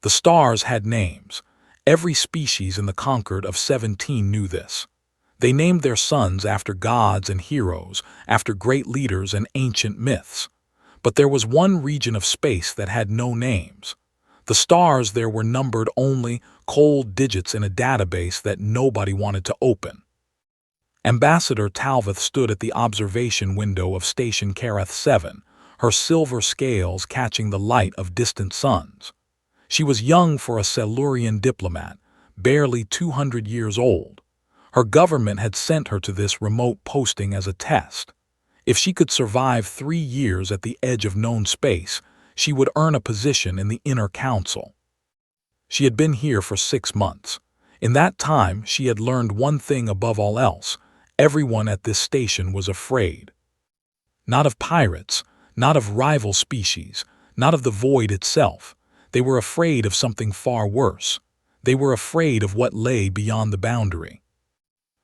The stars had names. Every species in the Concord of 17 knew this. They named their sons after gods and heroes, after great leaders and ancient myths. But there was one region of space that had no names. The stars there were numbered only cold digits in a database that nobody wanted to open. Ambassador Talvith stood at the observation window of Station Kareth 7, her silver scales catching the light of distant suns. She was young for a Silurian diplomat, barely 200 years old. Her government had sent her to this remote posting as a test. If she could survive 3 years at the edge of known space, she would earn a position in the Inner Council. She had been here for 6 months. In that time, she had learned one thing above all else. Everyone at this station was afraid. Not of pirates, not of rival species, not of the void itself. They were afraid of something far worse. They were afraid of what lay beyond the boundary.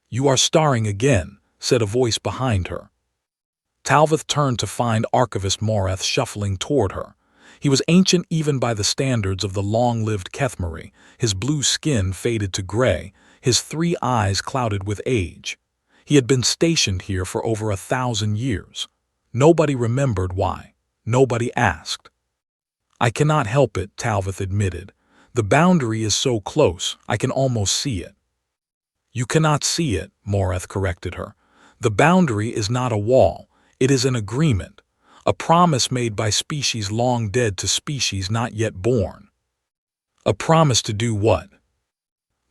"You are starring again," said a voice behind her. Talvith turned to find Archivist Moreth shuffling toward her. He was ancient even by the standards of the long-lived Kethmari, his blue skin faded to gray, his 3 eyes clouded with age. He had been stationed here for over 1,000 years. Nobody remembered why. Nobody asked. "I cannot help it," Talvith admitted. "The boundary is so close, I can almost see it." "You cannot see it," Moreth corrected her. "The boundary is not a wall. It is an agreement, a promise made by species long dead to species not yet born." "A promise to do what?"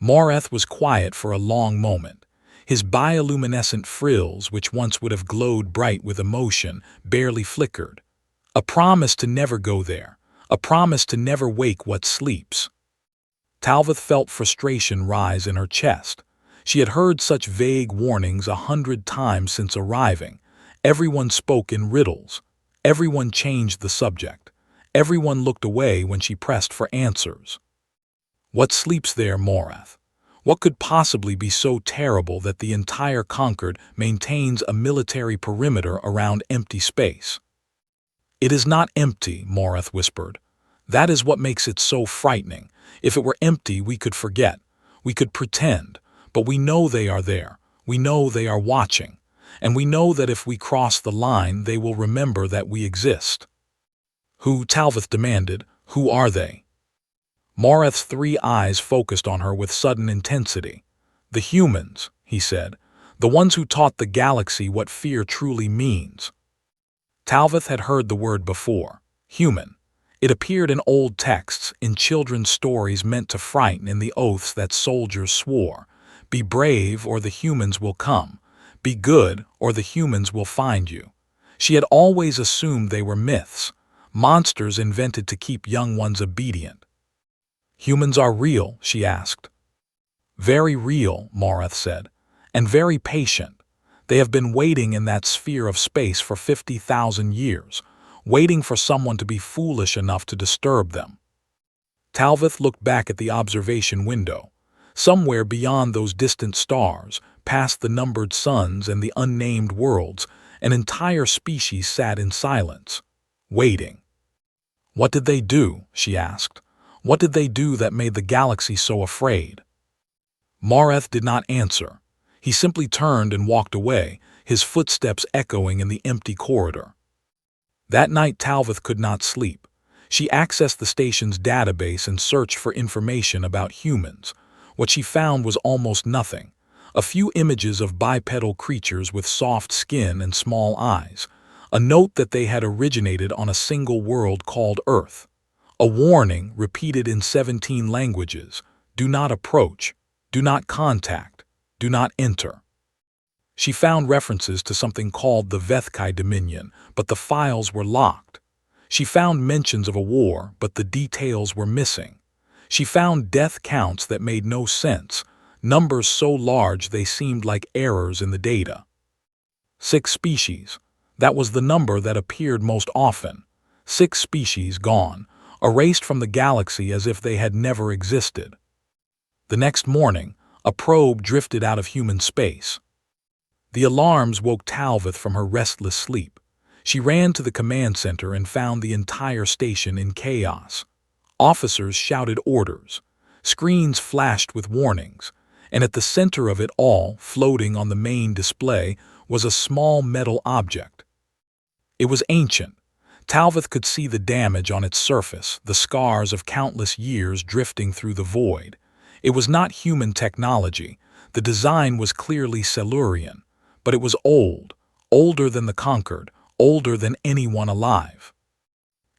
Moreth was quiet for a long moment. His bioluminescent frills, which once would have glowed bright with emotion, barely flickered. "A promise to never go there. A promise to never wake what sleeps." Talvith felt frustration rise in her chest. She had heard such vague warnings 100 times since arriving. Everyone spoke in riddles. Everyone changed the subject. Everyone looked away when she pressed for answers. What sleeps there, Moreth? What could possibly be so terrible that the entire Concord maintains a military perimeter around empty space? "It is not empty," Moreth whispered. "That is what makes it so frightening. If it were empty, we could forget. We could pretend. But we know they are there. We know they are watching. And we know that if we cross the line, they will remember that we exist." "Who?" Talvith demanded. "Who are they?" Moreth's 3 eyes focused on her with sudden intensity. "The humans," he said. "The ones who taught the galaxy what fear truly means." Talvith had heard the word before. Human. It appeared in old texts, in children's stories meant to frighten, in the oaths that soldiers swore. Be brave or the humans will come. Be good or the humans will find you. She had always assumed they were myths, monsters invented to keep young ones obedient. "Humans are real?" she asked. "Very real," Moreth said, "and very patient. They have been waiting in that sphere of space for 50,000 years, waiting for someone to be foolish enough to disturb them." Talvith looked back at the observation window. Somewhere beyond those distant stars, past the numbered suns and the unnamed worlds, an entire species sat in silence, waiting. "What did they do?" she asked. "What did they do that made the galaxy so afraid?" Moreth did not answer. He simply turned and walked away, his footsteps echoing in the empty corridor. That night Talvith could not sleep. She accessed the station's database and searched for information about humans. What she found was almost nothing. A few images of bipedal creatures with soft skin and small eyes. A note that they had originated on a single world called Earth. A warning repeated in 17 languages: do not approach, do not contact, do not enter. She found references to something called the Vethkai Dominion, but the files were locked. She found mentions of a war, but the details were missing. She found death counts that made no sense, numbers so large they seemed like errors in the data. 6 species. That was the number that appeared most often. 6 species gone, erased from the galaxy as if they had never existed. The next morning, a probe drifted out of human space. The alarms woke Talvith from her restless sleep. She ran to the command center and found the entire station in chaos. Officers shouted orders. Screens flashed with warnings, and at the center of it all, floating on the main display, was a small metal object. It was ancient. Talvith could see the damage on its surface, the scars of countless years drifting through the void. It was not human technology. The design was clearly Silurian, but it was old, older than the Conquered, older than anyone alive.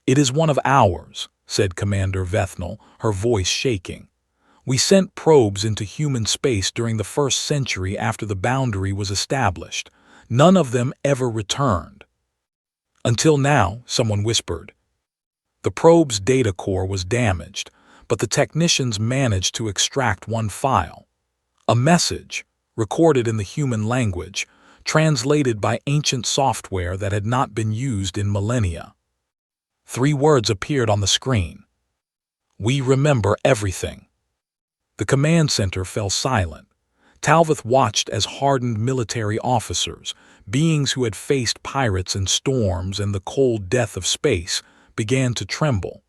"It is one of ours," said Commander Vethnal, her voice shaking. "We sent probes into human space during the first century after the boundary was established. None of them ever returned." "Until now," someone whispered. The probe's data core was damaged, but the technicians managed to extract one file. A message, recorded in the human language, translated by ancient software that had not been used in millennia. 3 words appeared on the screen. "We remember everything." The command center fell silent. Talvith watched as hardened military officers, beings who had faced pirates and storms and the cold death of space, began to tremble.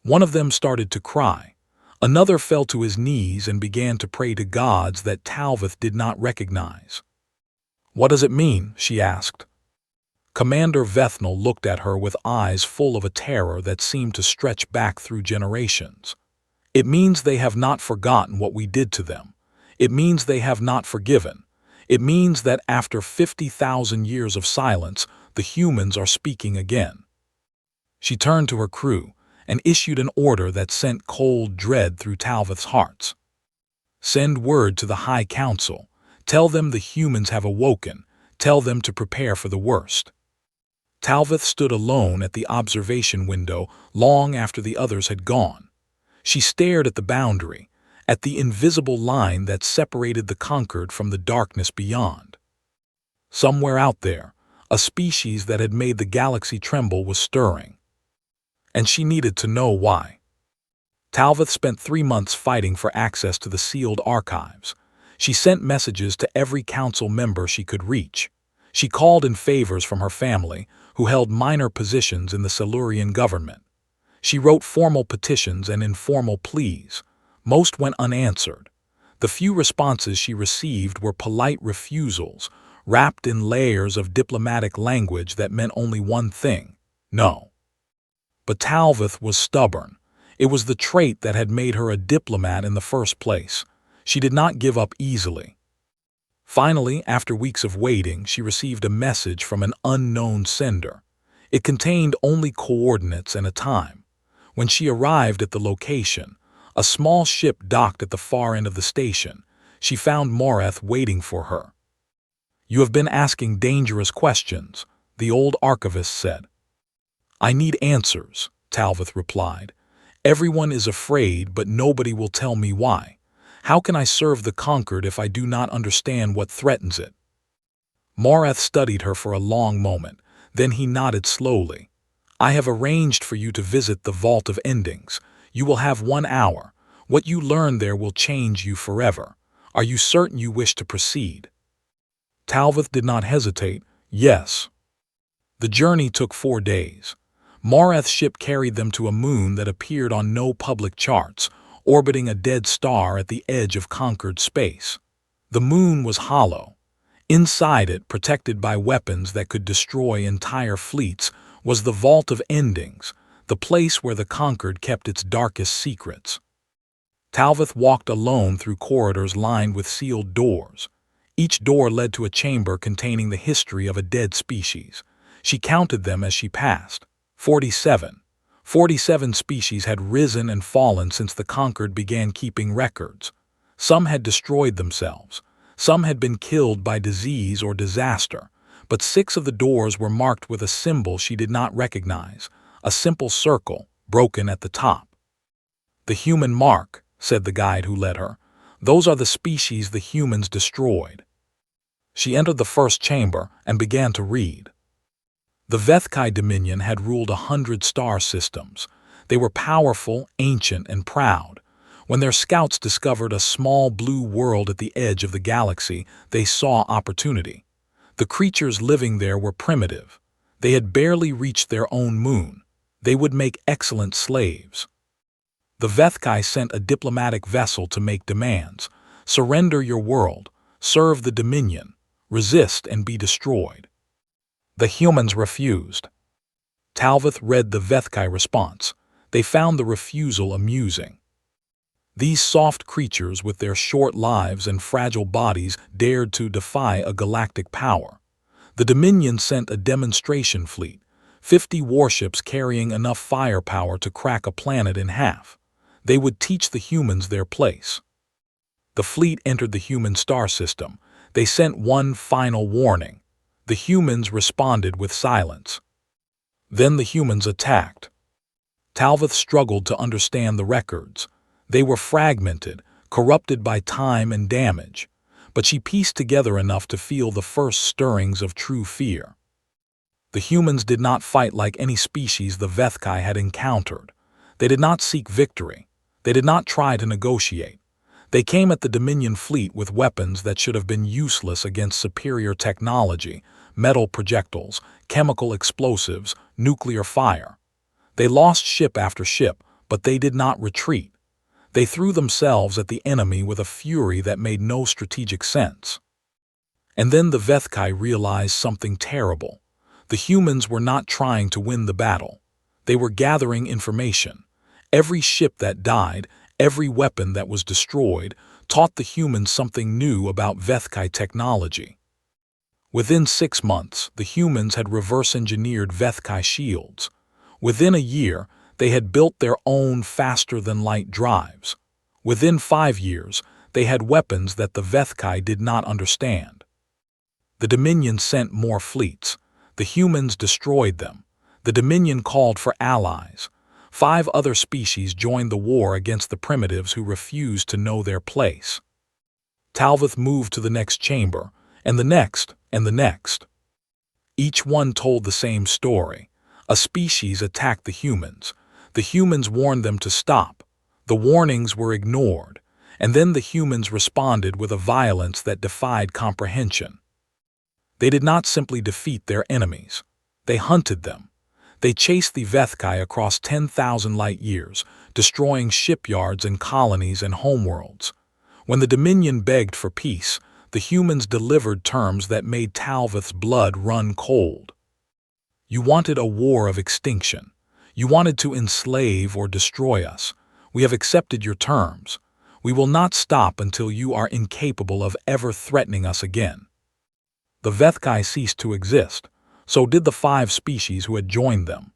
One of them started to cry. Another fell to his knees and began to pray to gods that Talvith did not recognize. "What does it mean?" she asked. Commander Vethnal looked at her with eyes full of a terror that seemed to stretch back through generations. "It means they have not forgotten what we did to them. It means they have not forgiven. It means that after 50,000 years of silence, the humans are speaking again." She turned to her crew and issued an order that sent cold dread through Talvith's hearts. "Send word to the High Council. Tell them the humans have awoken. Tell them to prepare for the worst." Talvith stood alone at the observation window long after the others had gone. She stared at the boundary, at the invisible line that separated the Conquered from the darkness beyond. Somewhere out there, a species that had made the galaxy tremble was stirring. And she needed to know why. Talvith spent 3 months fighting for access to the sealed archives. She sent messages to every council member she could reach. She called in favors from her family, who held minor positions in the Silurian government. She wrote formal petitions and informal pleas. Most went unanswered. The few responses she received were polite refusals, wrapped in layers of diplomatic language that meant only one thing: no. But Talvith was stubborn. It was the trait that had made her a diplomat in the first place. She did not give up easily. Finally, after weeks of waiting, she received a message from an unknown sender. It contained only coordinates and a time. When she arrived at the location, a small ship docked at the far end of the station. She found Moreth waiting for her. "You have been asking dangerous questions," the old archivist said. "I need answers," Talvith replied. "Everyone is afraid, but nobody will tell me why. How can I serve the Conquered if I do not understand what threatens it?" Moreth studied her for a long moment. Then he nodded slowly. "I have arranged for you to visit the Vault of Endings. You will have 1 hour. What you learn there will change you forever. Are you certain you wish to proceed?" Talvith did not hesitate. "Yes." The journey took 4 days. Moreth's ship carried them to a moon that appeared on no public charts, orbiting a dead star at the edge of conquered space. The moon was hollow. Inside it, protected by weapons that could destroy entire fleets, was the Vault of Endings, the place where the Conquered kept its darkest secrets. Talvith walked alone through corridors lined with sealed doors. Each door led to a chamber containing the history of a dead species. She counted them as she passed. 47. 47 species had risen and fallen since the Conquered began keeping records. Some had destroyed themselves. Some had been killed by disease or disaster. But 6 of the doors were marked with a symbol she did not recognize, a simple circle, broken at the top. "The human mark," said the guide who led her. "Those are the species the humans destroyed." She entered the first chamber and began to read. The Vethkai Dominion had ruled 100 star systems. They were powerful, ancient, and proud. When their scouts discovered a small blue world at the edge of the galaxy, they saw opportunity. The creatures living there were primitive. They had barely reached their own moon. They would make excellent slaves. The Vethkai sent a diplomatic vessel to make demands. Surrender your world, serve the Dominion, resist and be destroyed. The humans refused. Talvith read the Vethkai response. They found the refusal amusing. These soft creatures with their short lives and fragile bodies dared to defy a galactic power. The Dominion sent a demonstration fleet, 50 warships carrying enough firepower to crack a planet in half. They would teach the humans their place. The fleet entered the human star system. They sent one final warning. The humans responded with silence. Then the humans attacked. Talvith struggled to understand the records. They were fragmented, corrupted by time and damage, but she pieced together enough to feel the first stirrings of true fear. The humans did not fight like any species the Vethkai had encountered. They did not seek victory. They did not try to negotiate. They came at the Dominion fleet with weapons that should have been useless against superior technology, metal projectiles, chemical explosives, nuclear fire. They lost ship after ship, but they did not retreat. They threw themselves at the enemy with a fury that made no strategic sense. And then the Vethkai realized something terrible. The humans were not trying to win the battle. They were gathering information. Every ship that died, every weapon that was destroyed, taught the humans something new about Vethkai technology. Within 6 months, the humans had reverse-engineered Vethkai shields. Within a year, they had built their own faster-than-light drives. Within 5 years, they had weapons that the Vethkai did not understand. The Dominion sent more fleets. The humans destroyed them. The Dominion called for allies. 5 other species joined the war against the primitives who refused to know their place. Talvith moved to the next chamber, and the next, and the next. Each one told the same story. A species attacked the humans. The humans warned them to stop. The warnings were ignored, and then the humans responded with a violence that defied comprehension. They did not simply defeat their enemies. They hunted them. They chased the Vethkai across 10,000 light-years, destroying shipyards and colonies and homeworlds. When the Dominion begged for peace, the humans delivered terms that made Talvith's blood run cold. You wanted a war of extinction. You wanted to enslave or destroy us. We have accepted your terms. We will not stop until you are incapable of ever threatening us again. The Vethkai ceased to exist. So did the 5 species who had joined them.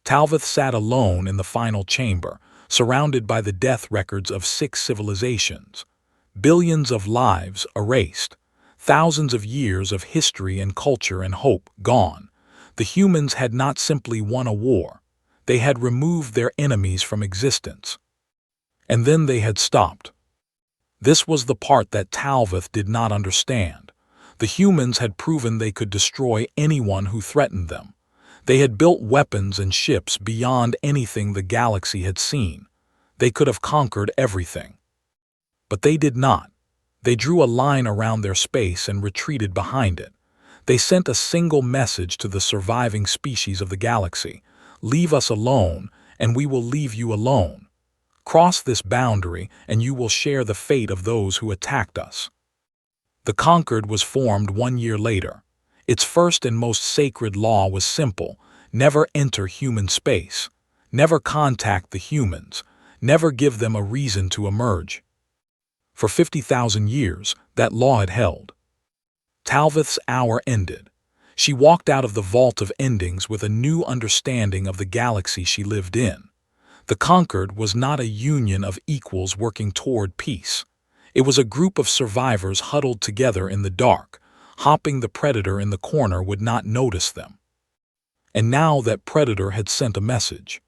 Talvith sat alone in the final chamber, surrounded by the death records of 6 civilizations. Billions of lives erased. Thousands of years of history and culture and hope gone. The humans had not simply won a war. They had removed their enemies from existence. And then they had stopped. This was the part that Talvith did not understand. The humans had proven they could destroy anyone who threatened them. They had built weapons and ships beyond anything the galaxy had seen. They could have conquered everything. But they did not. They drew a line around their space and retreated behind it. They sent a single message to the surviving species of the galaxy. Leave us alone, and we will leave you alone. Cross this boundary, and you will share the fate of those who attacked us. The Conquered was formed 1 year later. Its first and most sacred law was simple: never enter human space, never contact the humans, never give them a reason to emerge. For 50,000 years, that law had held. Talvith's hour ended. She walked out of the vault of endings with a new understanding of the galaxy she lived in. The Conquered was not a union of equals working toward peace. It was a group of survivors huddled together in the dark, hoping the predator in the corner would not notice them. And now that predator had sent a message.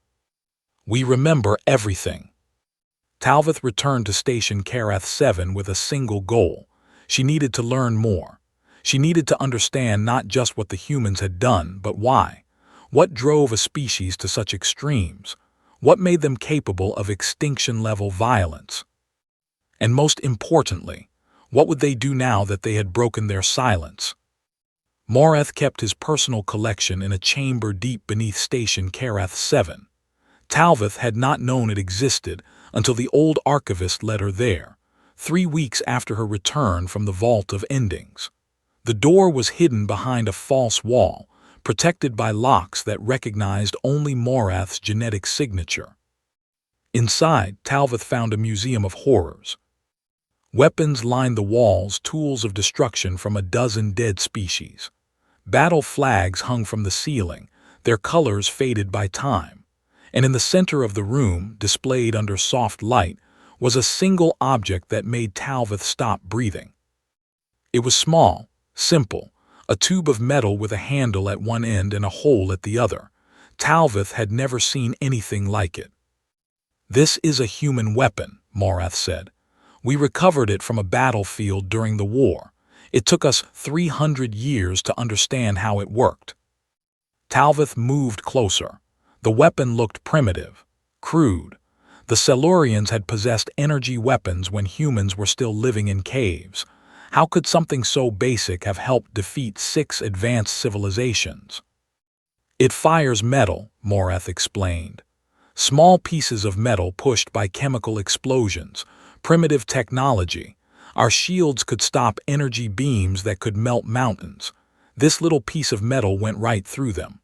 We remember everything. Talvith returned to Station Karath 7 with a single goal. She needed to learn more. She needed to understand not just what the humans had done, but why. What drove a species to such extremes? What made them capable of extinction-level violence? And most importantly, what would they do now that they had broken their silence? Moreth kept his personal collection in a chamber deep beneath Station Karath 7. Talvith had not known it existed until the old archivist led her there, 3 weeks after her return from the Vault of Endings. The door was hidden behind a false wall, protected by locks that recognized only Morath's genetic signature. Inside, Talvith found a museum of horrors. Weapons lined the walls, tools of destruction from a dozen dead species. Battle flags hung from the ceiling, their colors faded by time. And in the center of the room, displayed under soft light, was a single object that made Talvith stop breathing. It was small, simple, a tube of metal with a handle at one end and a hole at the other. Talvith had never seen anything like it. "This is a human weapon," Morath said. "We recovered it from a battlefield during the war. It took us 300 years to understand how it worked." Talvith moved closer. The weapon looked primitive, crude. The Silurians had possessed energy weapons when humans were still living in caves. How could something so basic have helped defeat 6 advanced civilizations? "It fires metal," Morath explained. "Small pieces of metal pushed by chemical explosions, primitive technology. Our shields could stop energy beams that could melt mountains. This little piece of metal went right through them."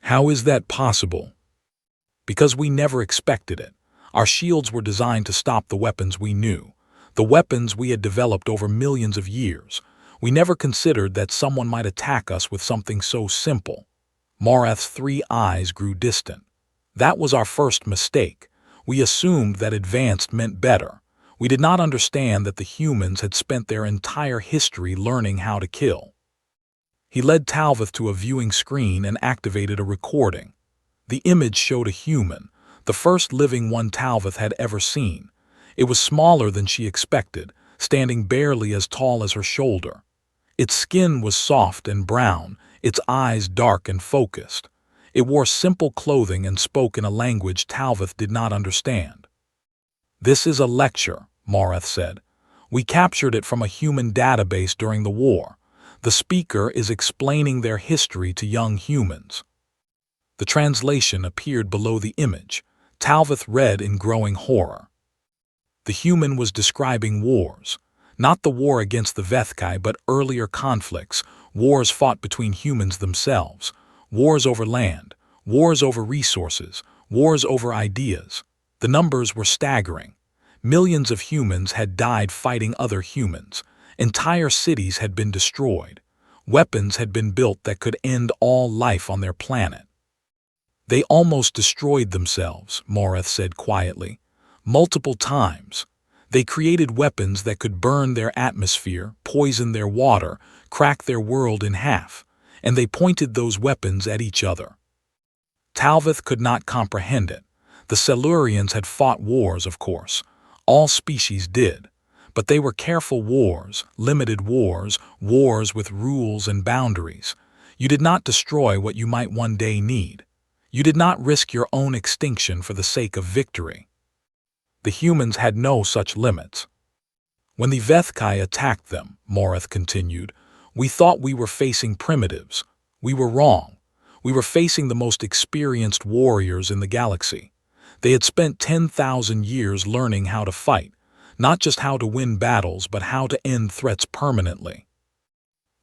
"How is that possible?" "Because we never expected it. Our shields were designed to stop the weapons we knew, the weapons we had developed over millions of years. We never considered that someone might attack us with something so simple." Morath's 3 eyes grew distant. "That was our first mistake. We assumed that advanced meant better. We did not understand that the humans had spent their entire history learning how to kill." He led Talvith to a viewing screen and activated a recording. The image showed a human, the first living one Talvith had ever seen. It was smaller than she expected, standing barely as tall as her shoulder. Its skin was soft and brown, its eyes dark and focused. It wore simple clothing and spoke in a language Talvith did not understand. "This is a lecture," Morath said. "We captured it from a human database during the war. The speaker is explaining their history to young humans." The translation appeared below the image. Talvith read in growing horror. The human was describing wars. Not the war against the Vethkai, but earlier conflicts, wars fought between humans themselves, wars over land, wars over resources, wars over ideas. The numbers were staggering. Millions of humans had died fighting other humans. Entire cities had been destroyed. Weapons had been built that could end all life on their planet. "They almost destroyed themselves," Morath said quietly. "Multiple times. They created weapons that could burn their atmosphere, poison their water, crack their world in half, and they pointed those weapons at each other." Talvith could not comprehend it. The Silurians had fought wars, of course. All species did. But they were careful wars, limited wars, wars with rules and boundaries. You did not destroy what you might one day need. You did not risk your own extinction for the sake of victory. The humans had no such limits. "When the Vethkai attacked them," Morath continued, "we thought we were facing primitives. We were wrong. We were facing the most experienced warriors in the galaxy. They had spent 10,000 years learning how to fight, not just how to win battles, but how to end threats permanently."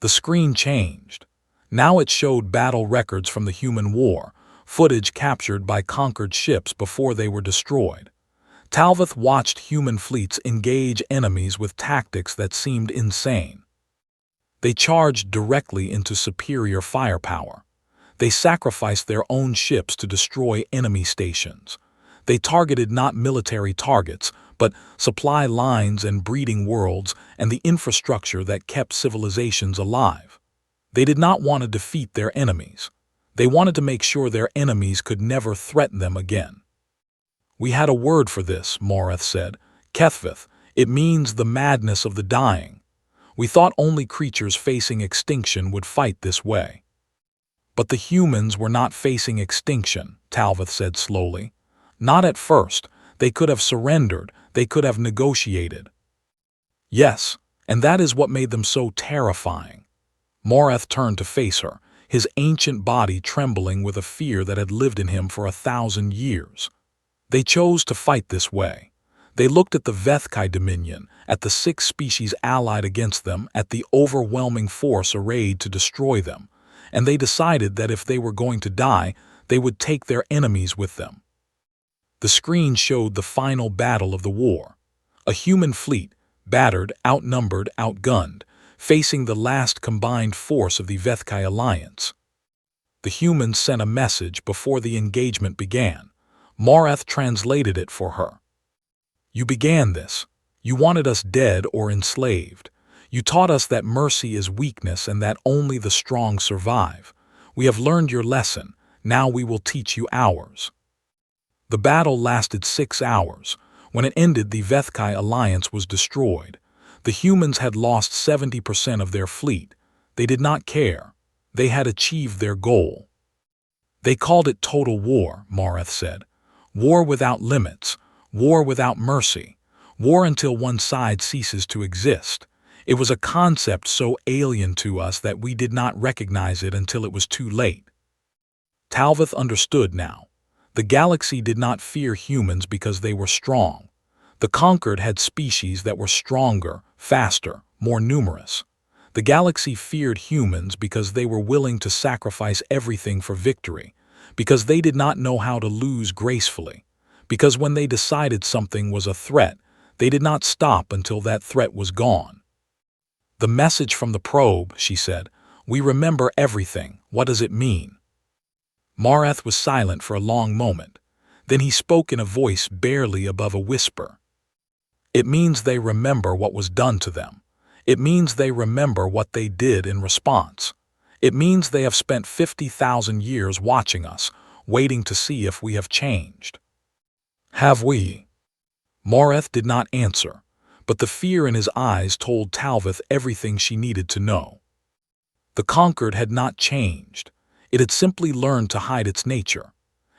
The screen changed. Now it showed battle records from the human war, footage captured by conquered ships before they were destroyed. Talvith watched human fleets engage enemies with tactics that seemed insane. They charged directly into superior firepower. They sacrificed their own ships to destroy enemy stations. They targeted not military targets, but supply lines and breeding worlds and the infrastructure that kept civilizations alive. They did not want to defeat their enemies. They wanted to make sure their enemies could never threaten them again. "We had a word for this," Morath said. "Kethvith. It means the madness of the dying. We thought only creatures facing extinction would fight this way." "But the humans were not facing extinction," Talvith said slowly. "Not at first. They could have surrendered. They could have negotiated." "Yes, and that is what made them so terrifying." Morath turned to face her, his ancient body trembling with a fear that had lived in him for 1,000 years. They chose to fight this way. They looked at the Vethkai Dominion, at the 6 species allied against them, at the overwhelming force arrayed to destroy them, and they decided that if they were going to die, they would take their enemies with them. The screen showed the final battle of the war. A human fleet, battered, outnumbered, outgunned, facing the last combined force of the Vethkai alliance. The humans sent a message before the engagement began. Marath translated it for her. You began this. You wanted us dead or enslaved. You taught us that mercy is weakness and that only the strong survive. We have learned your lesson. Now we will teach you ours. The battle lasted 6 hours. When it ended, the Vethkai alliance was destroyed. The humans had lost 70% of their fleet. They did not care. They had achieved their goal. They called it total war, Marath said. War without limits. War without mercy. War until one side ceases to exist. It was a concept so alien to us that we did not recognize it until it was too late. Talvith understood now. The galaxy did not fear humans because they were strong. The conquered had species that were stronger, faster, more numerous. The galaxy feared humans because they were willing to sacrifice everything for victory, because they did not know how to lose gracefully, because when they decided something was a threat, they did not stop until that threat was gone. The message from the probe, she said. We remember everything. What does it mean? Marath was silent for a long moment. Then he spoke in a voice barely above a whisper. It means they remember what was done to them. It means they remember what they did in response. It means they have spent 50,000 years watching us, waiting to see if we have changed. Have we? Marath did not answer, but the fear in his eyes told Talvith everything she needed to know. The conquered had not changed. It had simply learned to hide its nature.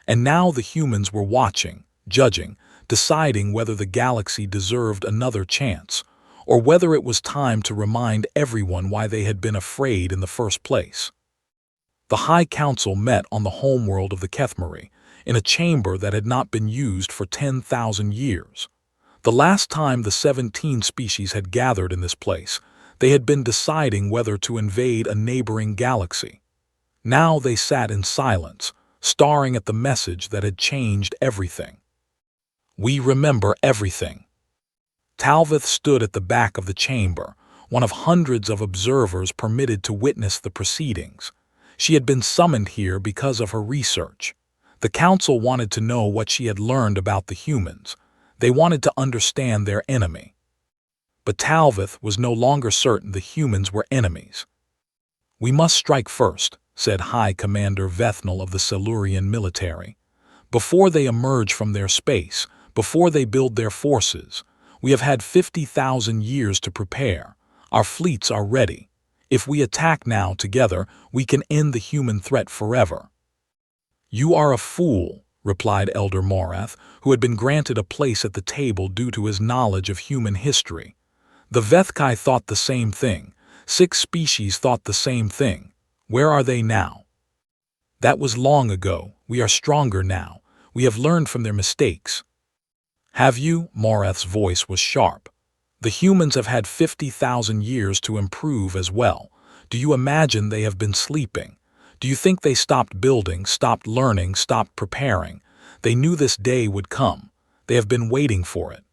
And now the humans were watching, judging, deciding whether the galaxy deserved another chance, or whether it was time to remind everyone why they had been afraid in the first place. The High Council met on the homeworld of the Kethmari, in a chamber that had not been used for 10,000 years. The last time the 17 species had gathered in this place, they had been deciding whether to invade a neighboring galaxy. Now they sat in silence, staring at the message that had changed everything. We remember everything. Talvith stood at the back of the chamber, one of hundreds of observers permitted to witness the proceedings. She had been summoned here because of her research. The council wanted to know what she had learned about the humans. They wanted to understand their enemy. But Talvith was no longer certain the humans were enemies. We must strike first, said High Commander Vethnal of the Silurian military. Before they emerge from their space, before they build their forces, we have had 50,000 years to prepare. Our fleets are ready. If we attack now together, we can end the human threat forever. You are a fool, replied Elder Marath, who had been granted a place at the table due to his knowledge of human history. The Vethkai thought the same thing. 6 species thought the same thing. Where are they now? That was long ago. We are stronger now. We have learned from their mistakes. Have you? Marath's voice was sharp. The humans have had 50,000 years to improve as well. Do you imagine they have been sleeping? Do you think they stopped building, stopped learning, stopped preparing? They knew this day would come. They have been waiting for it.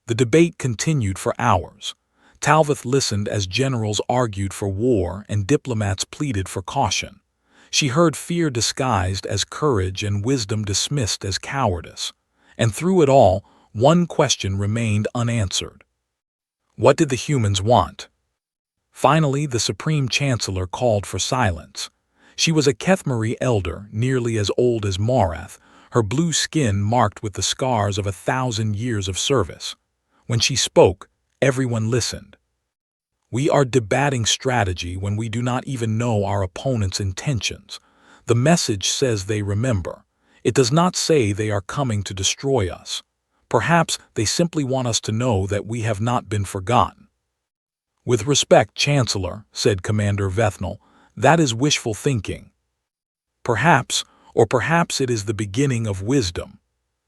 The debate continued for hours. Talvith listened as generals argued for war and diplomats pleaded for caution. She heard fear disguised as courage and wisdom dismissed as cowardice. And through it all, one question remained unanswered. What did the humans want? Finally, the Supreme Chancellor called for silence. She was a Kethmari elder, nearly as old as Marath, her blue skin marked with the scars of 1,000 years of service. When she spoke, everyone listened. We are debating strategy when we do not even know our opponent's intentions. The message says they remember. It does not say they are coming to destroy us. Perhaps they simply want us to know that we have not been forgotten. With respect, Chancellor, said Commander Vethnal, That is wishful thinking. Perhaps, or perhaps it is the beginning of wisdom.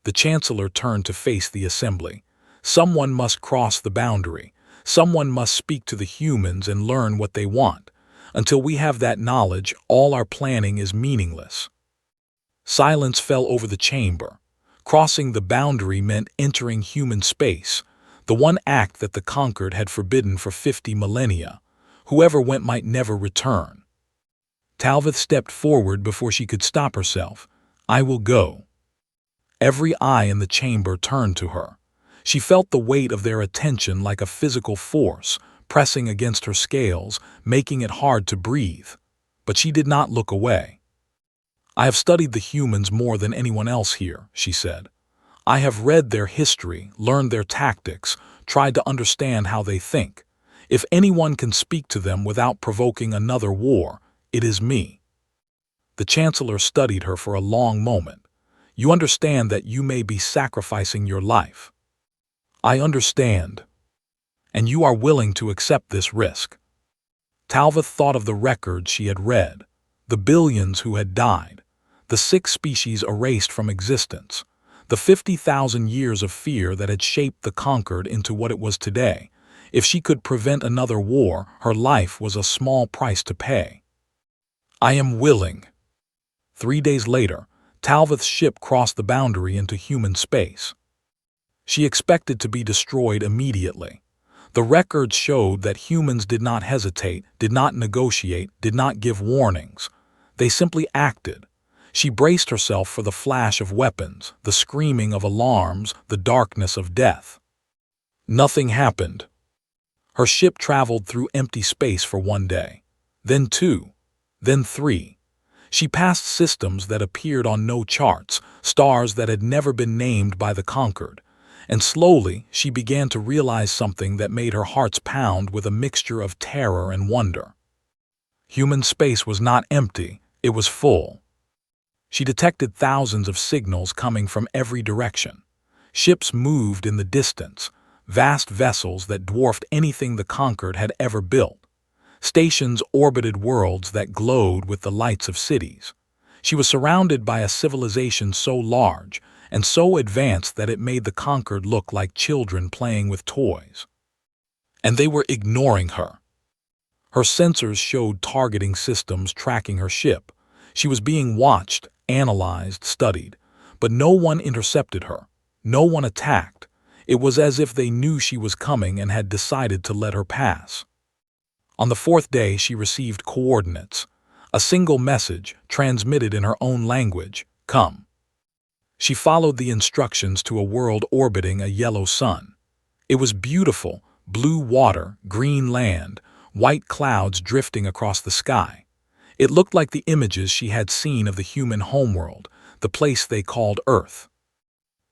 The Chancellor turned to face the assembly. Someone must cross the boundary. Someone must speak to the humans and learn what they want. Until we have that knowledge, all our planning is meaningless. Silence fell over the chamber. Crossing the boundary meant entering human space, the one act that the conquered had forbidden for 50 millennia. Whoever went might never return. Talvith stepped forward before she could stop herself. "I will go." Every eye in the chamber turned to her. She felt the weight of their attention like a physical force, pressing against her scales, making it hard to breathe. But she did not look away. "I have studied the humans more than anyone else here," she said. "I have read their history, learned their tactics, tried to understand how they think. If anyone can speak to them without provoking another war, it is me." The Chancellor studied her for a long moment. "You understand that you may be sacrificing your life." "I understand." "And you are willing to accept this risk." Talvith thought of the records she had read, the billions who had died, the 6 species erased from existence, the 50,000 years of fear that had shaped the conquered into what it was today. If she could prevent another war, her life was a small price to pay. "I am willing." 3 days later, Talvith's ship crossed the boundary into human space. She expected to be destroyed immediately. The records showed that humans did not hesitate, did not negotiate, did not give warnings. They simply acted. She braced herself for the flash of weapons, the screaming of alarms, the darkness of death. Nothing happened. Her ship traveled through empty space for 1 day, then 2, then 3. She passed systems that appeared on no charts, stars that had never been named by the conquered. And slowly, she began to realize something that made her hearts pound with a mixture of terror and wonder. Human space was not empty, it was full. She detected thousands of signals coming from every direction. Ships moved in the distance, vast vessels that dwarfed anything the conquered had ever built. Stations orbited worlds that glowed with the lights of cities. She was surrounded by a civilization so large and so advanced that it made the conquered look like children playing with toys. And they were ignoring her. Her sensors showed targeting systems tracking her ship. She was being watched, analyzed, studied, but no one intercepted her. No one attacked. It was as if they knew she was coming and had decided to let her pass. On the 4th day, she received coordinates. A single message, transmitted in her own language: "Come." She followed the instructions to a world orbiting a yellow sun. It was beautiful: blue water, green land, white clouds drifting across the sky. It looked like the images she had seen of the human homeworld, the place they called Earth.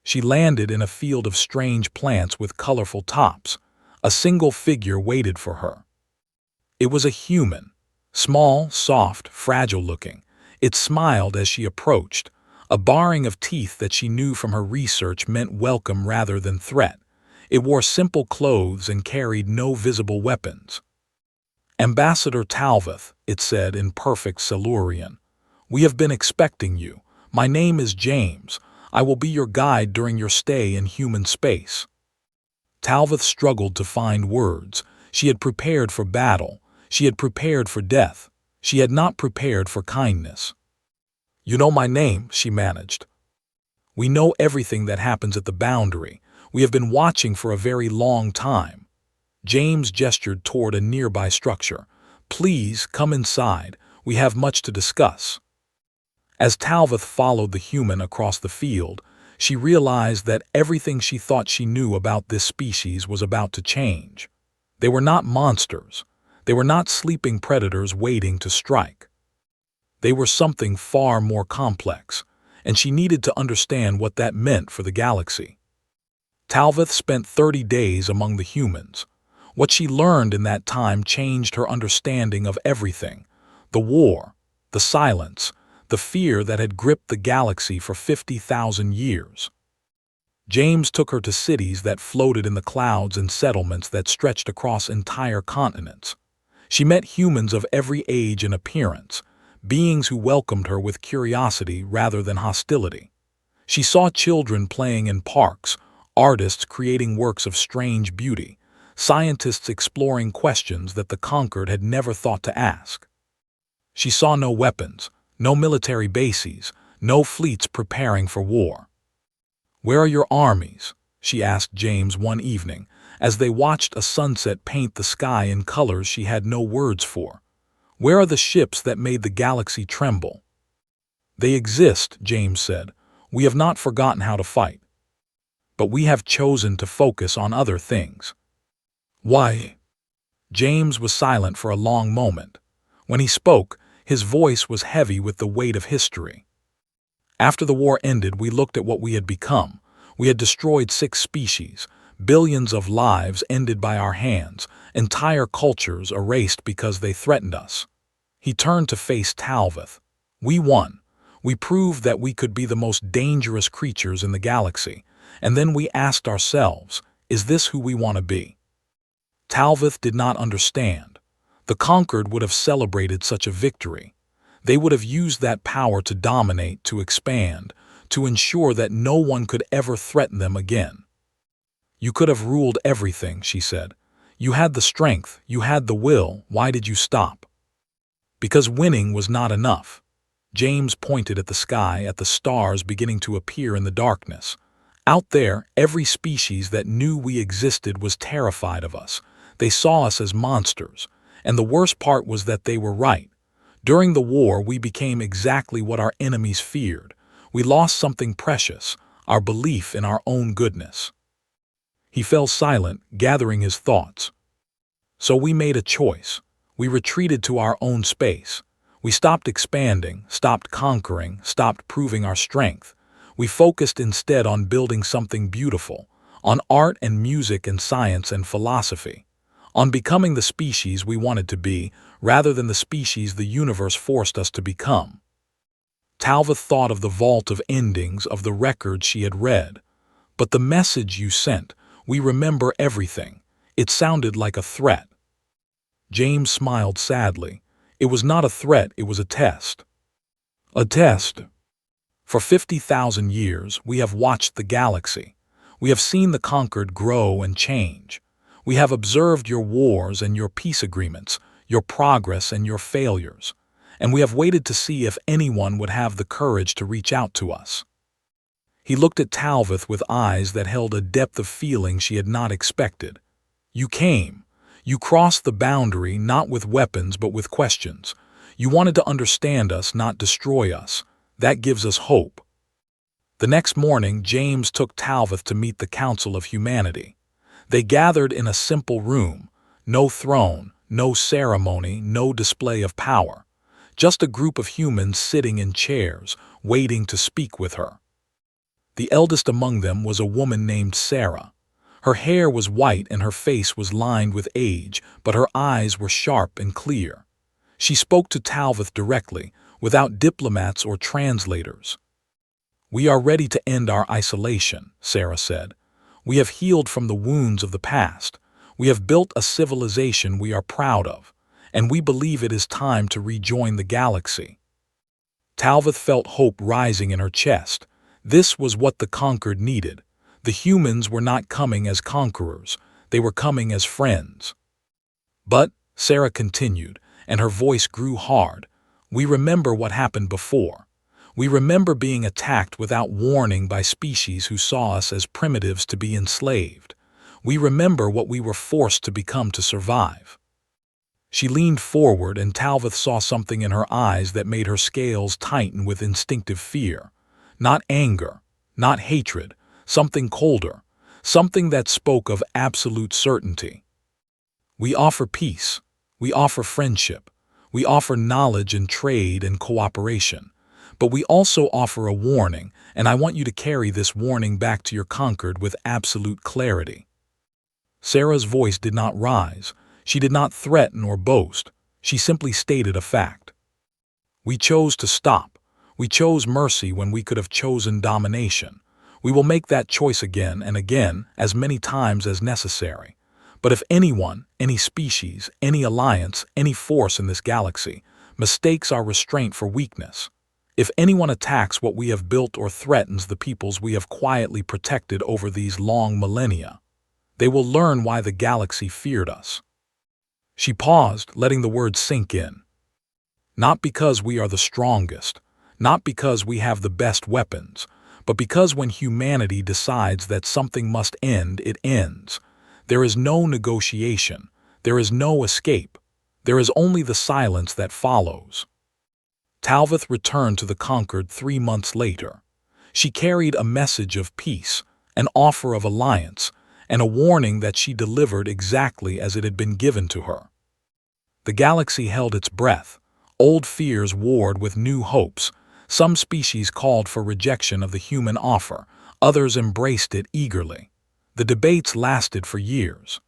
She landed in a field of strange plants with colorful tops. A single figure waited for her. It was a human, small, soft, fragile-looking. It smiled as she approached. A baring of teeth that she knew from her research meant welcome rather than threat. It wore simple clothes and carried no visible weapons. "Ambassador Talvith," it said in perfect Silurian, "we have been expecting you. My name is James. I will be your guide during your stay in human space." Talvith struggled to find words. She had prepared for battle. She had prepared for death. She had not prepared for kindness. "You know my name," she managed. "We know everything that happens at the boundary. We have been watching for a very long time." James gestured toward a nearby structure. "Please, come inside. We have much to discuss." As Talvith followed the human across the field, she realized that everything she thought she knew about this species was about to change. They were not monsters. They were not sleeping predators waiting to strike. They were something far more complex, and she needed to understand what that meant for the galaxy. Talvith spent 30 days among the humans. What she learned in that time changed her understanding of everything: the war, the silence, the fear that had gripped the galaxy for 50,000 years. James took her to cities that floated in the clouds and settlements that stretched across entire continents. She met humans of every age and appearance, beings who welcomed her with curiosity rather than hostility. She saw children playing in parks, artists creating works of strange beauty, scientists exploring questions that the conquered had never thought to ask. She saw no weapons, no military bases, no fleets preparing for war. "Where are your armies?" she asked James one evening, as they watched a sunset paint the sky in colors she had no words for. "Where are the ships that made the galaxy tremble?" "They exist," James said. "We have not forgotten how to fight. But we have chosen to focus on other things." "Why?" James was silent for a long moment. When he spoke, his voice was heavy with the weight of history. "After the war ended, we looked at what we had become. We had destroyed 6 species, billions of lives ended by our hands, entire cultures erased because they threatened us." He turned to face Talvith. "We won. We proved that we could be the most dangerous creatures in the galaxy, and then we asked ourselves, is this who we want to be?" Talvith did not understand. The conquered would have celebrated such a victory. They would have used that power to dominate, to expand, to ensure that no one could ever threaten them again. "You could have ruled everything," she said. "You had the strength, you had the will, why did you stop?" "Because winning was not enough." James pointed at the sky, at the stars beginning to appear in the darkness. Out there, every species that knew we existed was terrified of us. They saw us as monsters, and the worst part was that they were right. During the war, we became exactly what our enemies feared. We lost something precious, our belief in our own goodness. He fell silent, gathering his thoughts. "So we made a choice. We retreated to our own space. We stopped expanding, stopped conquering, stopped proving our strength. We focused instead on building something beautiful, on art and music and science and philosophy, on becoming the species we wanted to be, rather than the species the universe forced us to become." Talvith thought of the vault of endings, of the records she had read. "But the message you sent, we remember everything. It sounded like a threat." James smiled sadly. "It was not a threat, it was a test." "A test?" "For 50,000 years, we have watched the galaxy. We have seen the conquered grow and change. We have observed your wars and your peace agreements, your progress and your failures. And we have waited to see if anyone would have the courage to reach out to us." He looked at Talvith with eyes that held a depth of feeling she had not expected. "You came. You crossed the boundary not with weapons but with questions. You wanted to understand us, not destroy us. That gives us hope." The next morning, James took Talvith to meet the Council of Humanity. They gathered in a simple room. No throne, no ceremony, no display of power. Just a group of humans sitting in chairs, waiting to speak with her. The eldest among them was a woman named Sarah. Her hair was white and her face was lined with age, but her eyes were sharp and clear. She spoke to Talvith directly, without diplomats or translators. "We are ready to end our isolation," Sarah said. "We have healed from the wounds of the past. We have built a civilization we are proud of, and we believe it is time to rejoin the galaxy." Talvith felt hope rising in her chest. This was what the conquered needed. The humans were not coming as conquerors, they were coming as friends. "But," Sarah continued, and her voice grew hard, "we remember what happened before. We remember being attacked without warning by species who saw us as primitives to be enslaved. We remember what we were forced to become to survive." She leaned forward, and Talvith saw something in her eyes that made her scales tighten with instinctive fear. Not anger, not hatred, something colder, something that spoke of absolute certainty. "We offer peace. We offer friendship. We offer knowledge and trade and cooperation. But we also offer a warning, and I want you to carry this warning back to your conquered with absolute clarity." Sarah's voice did not rise. She did not threaten or boast. She simply stated a fact. "We chose to stop. We chose mercy when we could have chosen domination. We will make that choice again and again, as many times as necessary. But if anyone, any species, any alliance, any force in this galaxy mistakes our restraint for weakness, if anyone attacks what we have built or threatens the peoples we have quietly protected over these long millennia, they will learn why the galaxy feared us. She paused, letting the words sink in. Not because we are the strongest, not because we have the best weapons, but because when humanity decides that something must end, it ends. There is no negotiation, there is no escape, there is only the silence that follows. Talvith returned to the Concord 3 months later. She carried a message of peace, an offer of alliance, and a warning that she delivered exactly as it had been given to her. The galaxy held its breath. Old fears warred with new hopes. Some species called for rejection of the human offer, others embraced it eagerly. The debates lasted for years.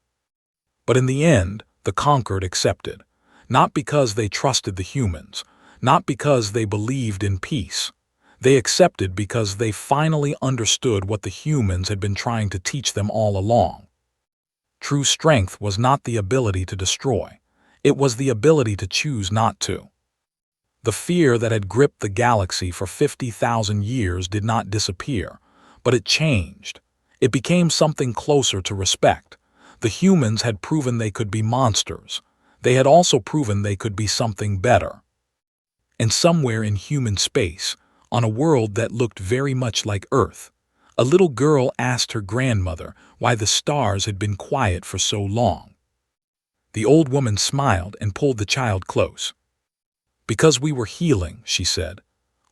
But in the end, the conquered accepted, not because they trusted the humans, not because they believed in peace. They accepted because they finally understood what the humans had been trying to teach them all along. True strength was not the ability to destroy. It was the ability to choose not to. The fear that had gripped the galaxy for 50,000 years did not disappear, but it changed. It became something closer to respect. The humans had proven they could be monsters. They had also proven they could be something better. And somewhere in human space, on a world that looked very much like Earth, a little girl asked her grandmother why the stars had been quiet for so long. The old woman smiled and pulled the child close. "Because we were healing," she said.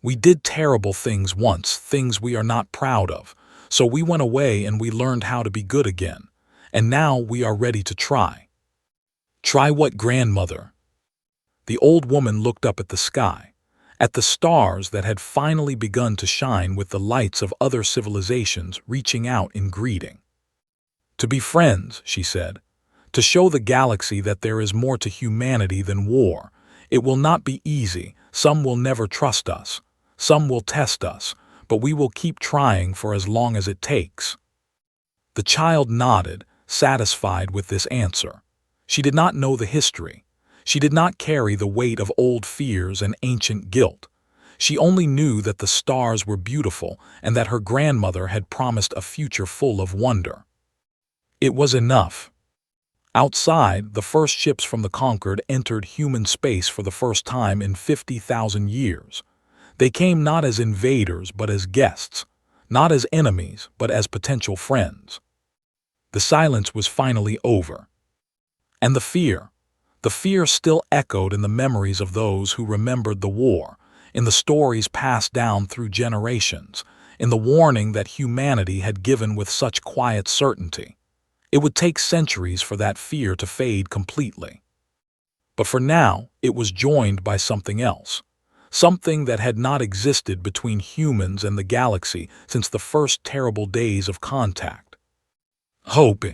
"We did terrible things once, things we are not proud of. So we went away and we learned how to be good again. And now we are ready to try." "Try what, grandmother?" The old woman looked up at the sky, at the stars that had finally begun to shine with the lights of other civilizations reaching out in greeting. "To be friends," she said. "To show the galaxy that there is more to humanity than war. It will not be easy. Some will never trust us. Some will test us. But we will keep trying for as long as it takes." The child nodded, satisfied with this answer. She did not know the history. She did not carry the weight of old fears and ancient guilt. She only knew that the stars were beautiful and that her grandmother had promised a future full of wonder. It was enough. Outside, the first ships from the Concord entered human space for the first time in 50,000 years. They came not as invaders but as guests, not as enemies but as potential friends. The silence was finally over. And the fear still echoed in the memories of those who remembered the war, in the stories passed down through generations, in the warning that humanity had given with such quiet certainty. It would take centuries for that fear to fade completely. But for now, it was joined by something else. Something that had not existed between humans and the galaxy since the first terrible days of contact. Hope.